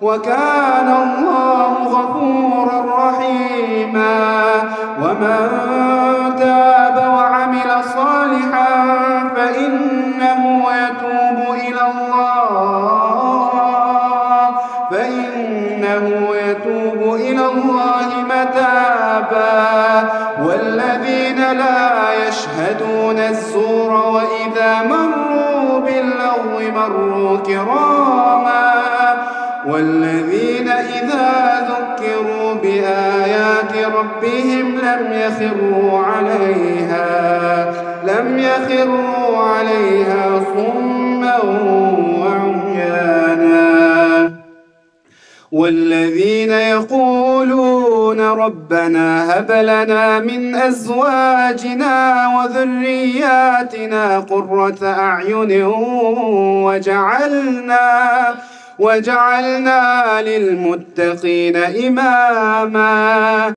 وكان الله غفورا رحيما. ومن تاب وعمل صالحا فإنه يتوب إلى الله متابا. والذين لا يشهدون الزور وإذا مروا باللغو مروا كراما. والذين إذا ذكروا بآيات ربهم لم يخروا عليها صما وعميانا. والذين يقولون ربنا هب لنا من أزواجنا وذرياتنا قرة أعين وجعلنا للمتقين إماما.